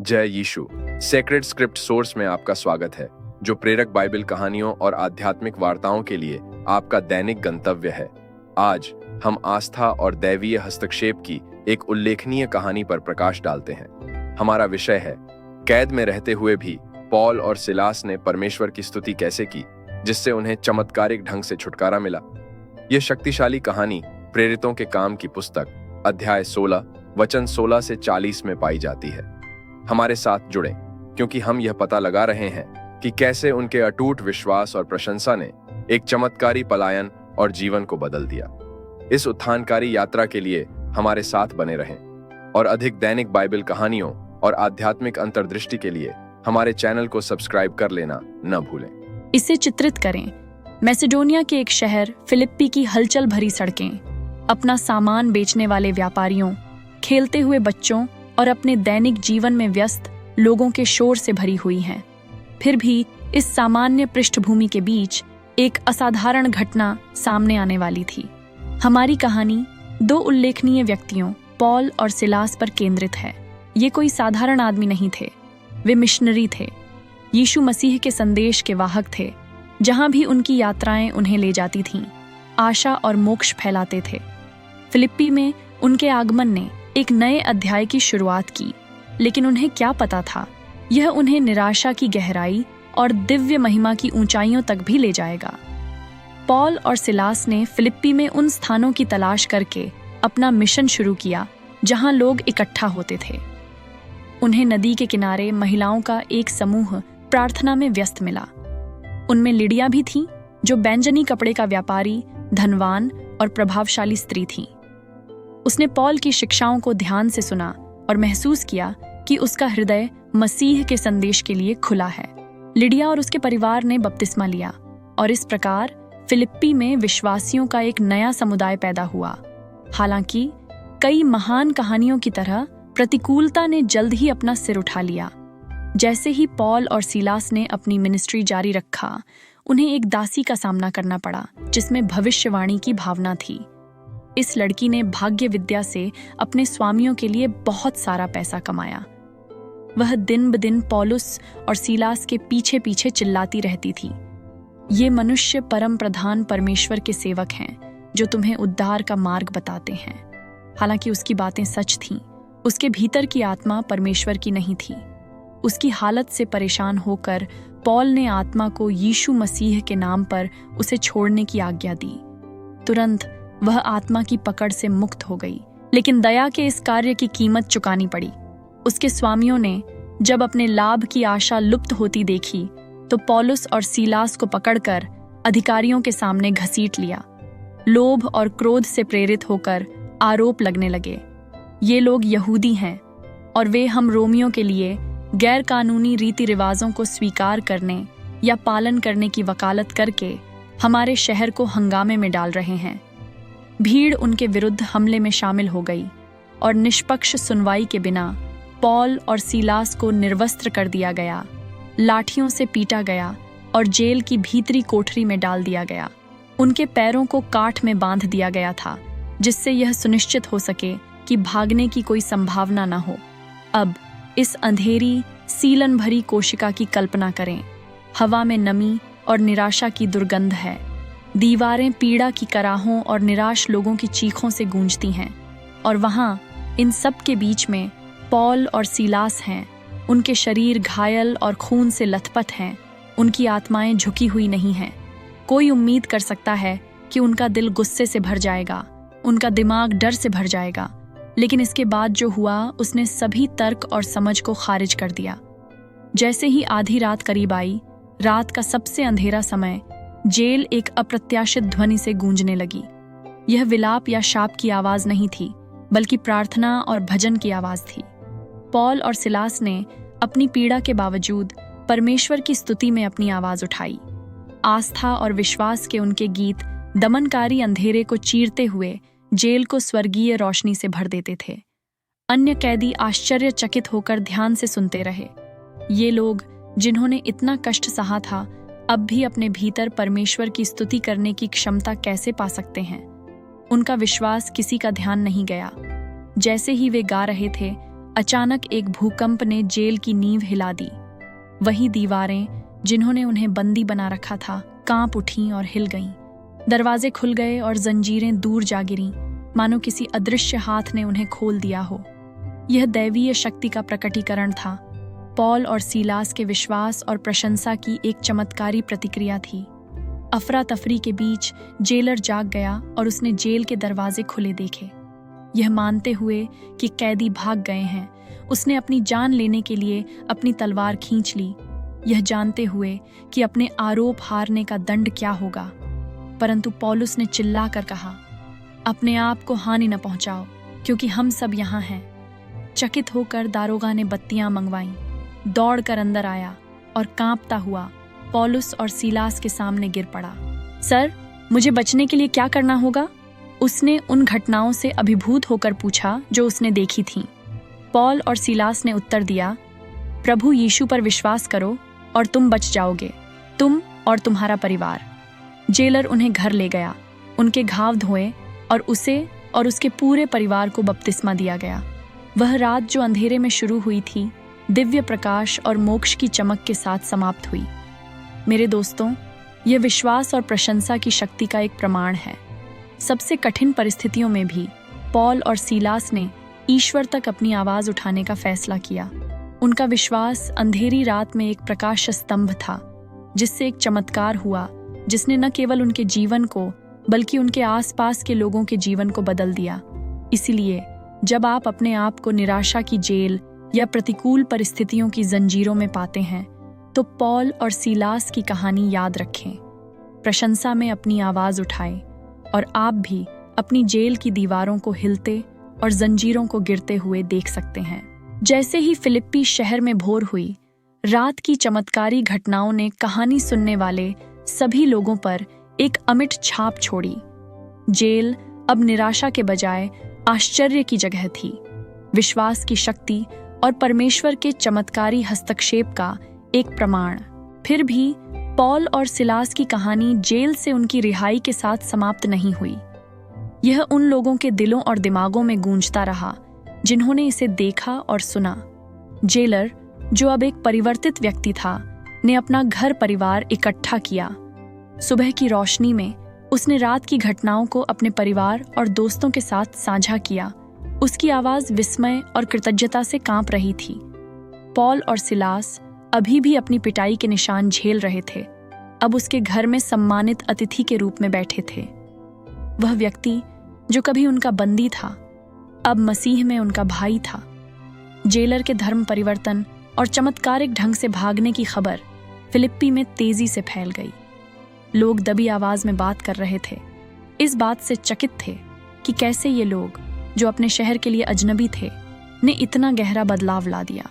जय यीशु। Sacred script source में आपका स्वागत है, जो प्रेरक बाइबल कहानियों और आध्यात्मिक वार्ताओं के लिए आपका दैनिक गंतव्य है। आज हम आस्था और दैवीय हस्तक्षेप की एक उल्लेखनीय कहानी पर प्रकाश डालते हैं। हमारा विषय है, कैद में रहते हुए भी पॉल और सिलास ने परमेश्वर की स्तुति कैसे की, जिससे उन्हें चमत्कारिक ढंग से छुटकारा मिला। यह शक्तिशाली कहानी प्रेरितों के काम की पुस्तक अध्याय 16 वचन 16 से 40 में पाई जाती है। हमारे साथ जुड़ें, क्योंकि हम यह पता लगा रहे हैं कि कैसे उनके अटूट विश्वास और प्रशंसा ने एक चमत्कारी पलायन और जीवन को बदल दिया। इस उत्थानकारी यात्रा के लिए हमारे साथ बने रहें और अधिक दैनिक बाइबल कहानियों और आध्यात्मिक अंतर्दृष्टि के लिए हमारे चैनल को सब्सक्राइब कर लेना न भूलें। इसे चित्रित करें। मैसेडोनिया के एक शहर फिलिप्पी की हलचल भरी सड़कें, अपना सामान बेचने वाले व्यापारियों, खेलते हुए बच्चों और अपने दैनिक जीवन में व्यस्त लोगों के शोर से भरी हुई हैं। फिर भी इस सामान्य पृष्ठभूमि के बीच एक असाधारण घटना सामने आने वाली थी। हमारी कहानी दो उल्लेखनीय व्यक्तियों, पॉल और सिलास पर केंद्रित है। ये कोई साधारण आदमी नहीं थे, वे मिशनरी थे, यीशु मसीह के संदेश के वाहक थे। जहां भी उनकी यात्राएं उन्हें ले जाती थीं, आशा और मोक्ष फैलाते थे। फिलिप्पी में उनके आगमन ने एक नए अध्याय की शुरुआत की, लेकिन उन्हें क्या पता था, यह उन्हें निराशा की गहराई और दिव्य महिमा की ऊंचाइयों तक भी ले जाएगा। पॉल और सिलास ने फिलिप्पी में उन स्थानों की तलाश करके अपना मिशन शुरू किया जहां लोग इकट्ठा होते थे। उन्हें नदी के किनारे महिलाओं का एक समूह प्रार्थना में व्यस्त मिला। उनमें लिडिया भी थी, जो बैंजनी कपड़े का व्यापारी, धनवान और प्रभावशाली स्त्री थी। उसने पॉल की शिक्षाओं को ध्यान से सुना और महसूस किया कि उसका हृदय मसीह के संदेश के लिए खुला है। लिडिया और उसके परिवार ने बपतिस्मा लिया और इस प्रकार फिलिप्पी में विश्वासियों का एक नया समुदाय पैदा हुआ। हालांकि कई महान कहानियों की तरह प्रतिकूलता ने जल्द ही अपना सिर उठा लिया। जैसे ही पॉल और सिलास ने अपनी मिनिस्ट्री जारी रखा, उन्हें एक दासी का सामना करना पड़ा, जिसमें भविष्यवाणी की भावना थी। इस लड़की ने भाग्य विद्या से अपने स्वामियों के लिए बहुत सारा पैसा कमाया। वह दिन ब दिन पौलुस और सिलास के पीछे पीछे चिल्लाती रहती थी, ये मनुष्य परम प्रधान परमेश्वर के सेवक हैं, जो तुम्हें उद्धार का मार्ग बताते हैं। हालांकि उसकी बातें सच थीं, उसके भीतर की आत्मा परमेश्वर की नहीं थी। उसकी हालत से परेशान होकर पॉल ने आत्मा को यीशु मसीह के नाम पर उसे छोड़ने की आज्ञा दी। तुरंत वह आत्मा की पकड़ से मुक्त हो गई, लेकिन दया के इस कार्य की कीमत चुकानी पड़ी। उसके स्वामियों ने जब अपने लाभ की आशा लुप्त होती देखी, तो पौलुस और सिलास को पकड़कर अधिकारियों के सामने घसीट लिया। लोभ और क्रोध से प्रेरित होकर आरोप लगने लगे, ये लोग यहूदी हैं और वे हम रोमियों के लिए गैर कानूनी रीति रिवाजों को स्वीकार करने या पालन करने की वकालत करके हमारे शहर को हंगामे में डाल रहे हैं। भीड़ उनके विरुद्ध हमले में शामिल हो गई और निष्पक्ष सुनवाई के बिना पॉल और सिलास को निर्वस्त्र कर दिया गया, लाठियों से पीटा गया और जेल की भीतरी कोठरी में डाल दिया गया। उनके पैरों को काठ में बांध दिया गया था, जिससे यह सुनिश्चित हो सके कि भागने की कोई संभावना न हो। अब इस अंधेरी, सीलन भरी कोशिका की कल्पना करें। हवा में नमी और निराशा की दुर्गंध है। दीवारें पीड़ा की कराहों और निराश लोगों की चीखों से गूंजती हैं, और वहां इन सब के बीच में पॉल और सिलास हैं। उनके शरीर घायल और खून से लथपथ हैं, उनकी आत्माएं झुकी हुई नहीं हैं। कोई उम्मीद कर सकता है कि उनका दिल गुस्से से भर जाएगा, उनका दिमाग डर से भर जाएगा, लेकिन इसके बाद जो हुआ उसने सभी तर्क और समझ को खारिज कर दिया। जैसे ही आधी रात करीब आई, रात का सबसे अंधेरा समय, जेल एक अप्रत्याशित ध्वनि से गूंजने लगी। यह विलाप या शाप की आवाज नहीं थी, बल्कि प्रार्थना और भजन की आवाज थी। पॉल और सिलास ने अपनी पीड़ा के बावजूद परमेश्वर की स्तुति में अपनी आवाज उठाई। आस्था और विश्वास के उनके गीत दमनकारी अंधेरे को चीरते हुए जेल को स्वर्गीय रोशनी से भर देते थे। अन्य कैदी आश्चर्यचकित होकर ध्यान से सुनते रहे। ये लोग, जिन्होंने इतना कष्ट सहा था, अब भी अपने भीतर परमेश्वर की स्तुति करने की क्षमता कैसे पा सकते हैं? उनका विश्वास किसी का ध्यान नहीं गया। जैसे ही वे गा रहे थे, अचानक एक भूकंप ने जेल की नींव हिला दी। वही दीवारें जिन्होंने उन्हें बंदी बना रखा था कांप उठीं और हिल गईं। दरवाजे खुल गए और जंजीरें दूर जा गिरीं, मानो किसी अदृश्य हाथ ने उन्हें खोल दिया हो। यह दैवीय शक्ति का प्रकटीकरण था। पॉल और सीलास के विश्वास और प्रशंसा की एक चमत्कारी प्रतिक्रिया थी। अफरा तफरी के बीच जेलर जाग गया और उसने जेल के दरवाजे खुले देखे। यह मानते हुए कि कैदी भाग गए हैं, उसने अपनी जान लेने के लिए अपनी तलवार खींच ली, यह जानते हुए कि अपने आरोप हारने का दंड क्या होगा। परंतु पौलुस ने चिल्लाकर कहा, अपने आप को हानि न पहुंचाओ, क्योंकि हम सब यहाँ हैं। चकित होकर दारोगा ने बत्तियां मंगवाईं, दौड़कर अंदर आया और कांपता हुआ पौलुस और सीलास के सामने गिर पड़ा। सर, मुझे बचने के लिए क्या करना होगा? उसने उन घटनाओं से अभिभूत होकर पूछा जो उसने देखी थीं। पॉल और सीलास ने उत्तर दिया, प्रभु यीशु पर विश्वास करो और तुम बच जाओगे, तुम और तुम्हारा परिवार। जेलर उन्हें घर ले गया, उनके घाव धोए और उसे और उसके पूरे परिवार को बपतिस्मा दिया गया। वह रात जो अंधेरे में शुरू हुई थी, दिव्य प्रकाश और मोक्ष की चमक के साथ समाप्त हुई। मेरे दोस्तों, यह विश्वास और प्रशंसा की शक्ति का एक प्रमाण है। सबसे कठिन परिस्थितियों में भी पॉल और सीलास ने ईश्वर तक अपनी आवाज उठाने का फैसला किया। उनका विश्वास अंधेरी रात में एक प्रकाश स्तंभ था, जिससे एक चमत्कार हुआ जिसने न केवल उनके जीवन को बल्कि उनके आसपास के लोगों के जीवन को बदल दिया। इसलिए जब आप अपने आप को निराशा की जेल या प्रतिकूल परिस्थितियों की जंजीरों में पाते हैं, तो पॉल और सीलास की कहानी याद रखें, प्रशंसा में अपनी आवाज उठाएं और आप भी अपनी जेल की दीवारों को हिलते और जंजीरों को गिरते हुए देख सकते हैं। जैसे ही फिलिप्पी शहर में भोर हुई, रात की चमत्कारी घटनाओं ने कहानी सुनने वाले सभी लोगों पर एक अमिट छाप छोड़ी। जेल अब निराशा के बजाय आश्चर्य की जगह थी। विश्वास की शक्ति और परमेश्वर के चमत्कारी हस्तक्षेप का एक प्रमाण। फिर भी पॉल और सिलास की कहानी जेल से उनकी रिहाई के साथ समाप्त नहीं हुई। यह उन लोगों के दिलों और दिमागों में गूंजता रहा जिन्होंने इसे देखा और सुना। जेलर, जो अब एक परिवर्तित व्यक्ति था, ने अपना घर परिवार इकट्ठा किया। सुबह की रोशनी में उसने रात की घटनाओं को अपने परिवार और दोस्तों के साथ साझा किया। उसकी आवाज विस्मय और कृतज्ञता से कांप रही थी। पॉल और सिलास अभी भी अपनी पिटाई के निशान झेल रहे थे, अब उसके घर में सम्मानित अतिथि के रूप में बैठे थे। वह व्यक्ति जो कभी उनका बंदी था, अब मसीह में उनका भाई था। जेलर के धर्म परिवर्तन और चमत्कारिक ढंग से भागने की खबर फिलिप्पी में तेजी से फैल गई। लोग दबी आवाज में बात कर रहे थे, इस बात से चकित थे कि कैसे ये लोग जो अपने शहर के लिए अजनबी थे ने इतना गहरा बदलाव ला दिया।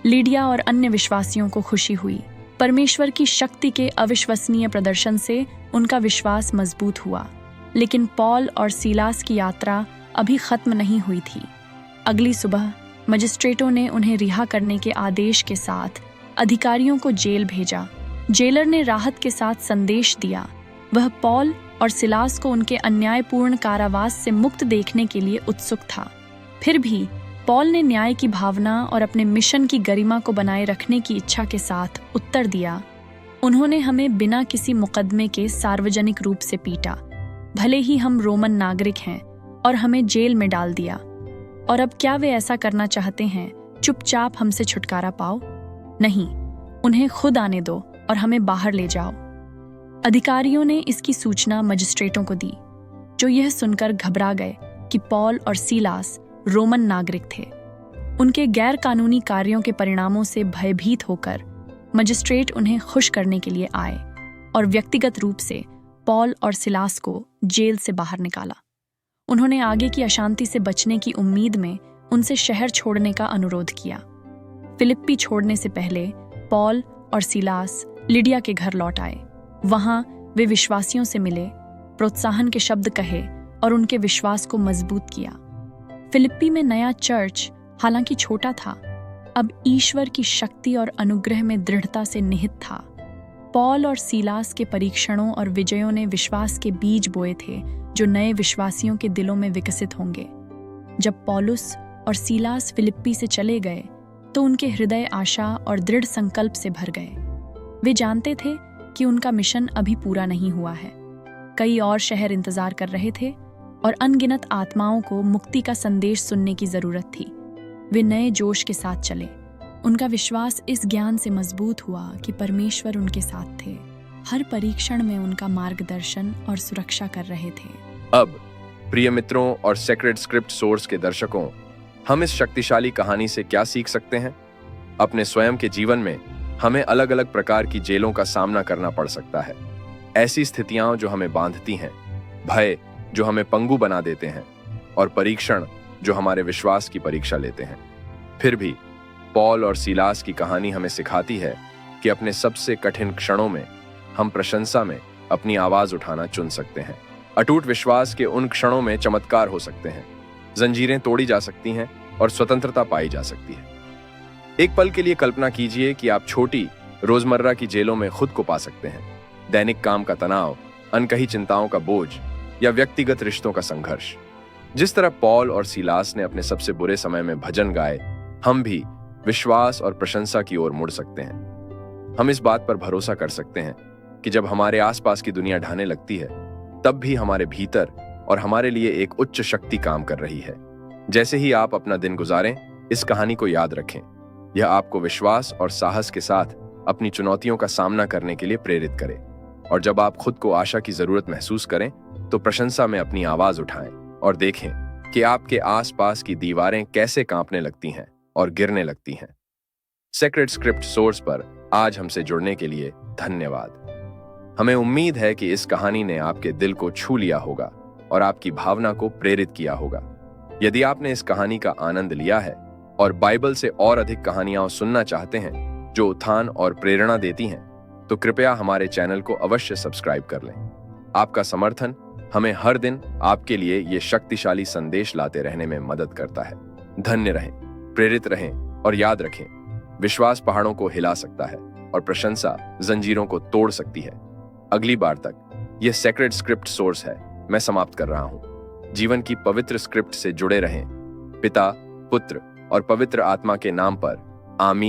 लीडिया और अन्य विश्वासियों को खुशी हुई। परमेश्वर की शक्ति के अविश्वसनीय प्रदर्शन से उनका विश्वास मजबूत हुआ। लेकिन पॉल और सीलास की यात्रा अभी खत्म नहीं हुई थी। अगली सुबह मजिस्ट्रेटों ने उन्हें रिहा करने के आदेश के साथ अधिकारियों को जेल भेजा। जेलर ने राहत के साथ संदेश दिया। वह पॉल और सिलास को उनके अन्यायपूर्ण कारावास से मुक्त देखने के लिए उत्सुक था। फिर भी पॉल ने न्याय की भावना और अपने मिशन की गरिमा को बनाए रखने की इच्छा के साथ उत्तर दिया, उन्होंने हमें बिना किसी मुकदमे के सार्वजनिक रूप से पीटा, भले ही हम रोमन नागरिक हैं, और हमें जेल में डाल दिया। और अब क्या वे ऐसा करना चाहते हैं, चुपचाप हमसे छुटकारा पाओ? नहीं, उन्हें खुद आने दो और हमें बाहर ले जाओ। अधिकारियों ने इसकी सूचना मजिस्ट्रेटों को दी, जो यह सुनकर घबरा गए कि पॉल और सीलास रोमन नागरिक थे। उनके गैर कानूनी कार्यों के परिणामों से भयभीत होकर मजिस्ट्रेट उन्हें खुश करने के लिए आए और व्यक्तिगत रूप से पॉल और सिलास को जेल से बाहर निकाला। उन्होंने आगे की अशांति से बचने की उम्मीद में उनसे शहर छोड़ने का अनुरोध किया। फिलिप्पी छोड़ने से पहले पॉल और सिलास लीडिया के घर लौट आए। वहां वे विश्वासियों से मिले, प्रोत्साहन के शब्द कहे और उनके विश्वास को मजबूत किया। फिलिप्पी में नया चर्च, हालांकि छोटा था, अब ईश्वर की शक्ति और अनुग्रह में दृढ़ता से निहित था। पॉल और सीलास के परीक्षणों और विजयों ने विश्वास के बीज बोए थे, जो नए विश्वासियों के दिलों में विकसित होंगे। जब पौलुस और सीलास फिलिप्पी से चले गए तो उनके हृदय आशा और दृढ़ संकल्प से भर गए। वे जानते थे कि उनका मिशन अभी पूरा नहीं हुआ है। कई और शहर इंतजार कर रहे थे और अनगिनत आत्माओं को मुक्ति का संदेश सुनने की जरूरत थी। वे नए जोश के साथ चले। उनका विश्वास इस ज्ञान से मजबूत हुआ कि परमेश्वर उनके साथ थे, हर परीक्षण में उनका मार्गदर्शन और सुरक्षा कर रहे थे। अब प्रिय मित्रों और सेक्रेड स्क्रिप्ट सोर्स के दर्शकों, हम इस शक्तिशाली कहानी से क्या सीख सकते हैं? अपने स्वयं के जीवन में हमें अलग अलग प्रकार की जेलों का सामना करना पड़ सकता है। ऐसी स्थितियां जो हमें बांधती हैं, भय जो हमें पंगु बना देते हैं और परीक्षण जो हमारे विश्वास की परीक्षा लेते हैं। फिर भी पॉल और सीलास की कहानी हमें सिखाती है कि अपने सबसे कठिन क्षणों में हम प्रशंसा में अपनी आवाज उठाना चुन सकते हैं। अटूट विश्वास के उन क्षणों में चमत्कार हो सकते हैं, जंजीरें तोड़ी जा सकती हैं और स्वतंत्रता पाई जा सकती है। एक पल के लिए कल्पना कीजिए कि आप छोटी रोजमर्रा की जेलों में खुद को पा सकते हैं। दैनिक काम का तनाव, अनकही चिंताओं का बोझ या व्यक्तिगत रिश्तों का संघर्ष। जिस तरह पॉल और सीलास ने अपने सबसे बुरे समय में भजन गाए, हम भी विश्वास और प्रशंसा की ओर मुड़ सकते हैं। हम इस बात पर भरोसा कर सकते हैं कि जब हमारे आसपास की दुनिया ढहने लगती है, तब भी हमारे भीतर और हमारे लिए एक उच्च शक्ति काम कर रही है। जैसे ही आप अपना दिन गुजारें, इस कहानी को याद रखें। यह आपको विश्वास और साहस के साथ अपनी चुनौतियों का सामना करने के लिए प्रेरित करे। और जब आप खुद को आशा की जरूरत महसूस करें, तो प्रशंसा में अपनी आवाज उठाएं और देखें कि आपके आसपास की दीवारें कैसे कांपने लगती हैं और गिरने लगती हैं। सेक्रेड स्क्रिप्ट सोर्स पर आज हमसे जुड़ने के लिए धन्यवाद। हमें उम्मीद है कि इस कहानी ने आपके दिल को छू लिया होगा और आपकी भावना को प्रेरित किया होगा। यदि आपने इस कहानी का आनंद लिया है और बाइबल से और अधिक कहानियां सुनना चाहते हैं जो उत्थान और प्रेरणा देती हैं, तो कृपया हमारे चैनल को अवश्य सब्सक्राइब कर लें। आपका समर्थन हमें हर दिन आपके लिए ये शक्तिशाली संदेश लाते रहने में मदद करता है। धन्य रहें, प्रेरित रहें और याद रखें, विश्वास पहाड़ों को हिला सकता है और प्रशंसा जंजीरों को तोड़ सकती है। अगली बार तक यह सेक्रेड स्क्रिप्ट सोर्स है, मैं समाप्त कर रहा हूं। जीवन की पवित्र स्क्रिप्ट से जुड़े रहें। पिता, पुत्र और पवित्र आत्मा के नाम पर, आमीन।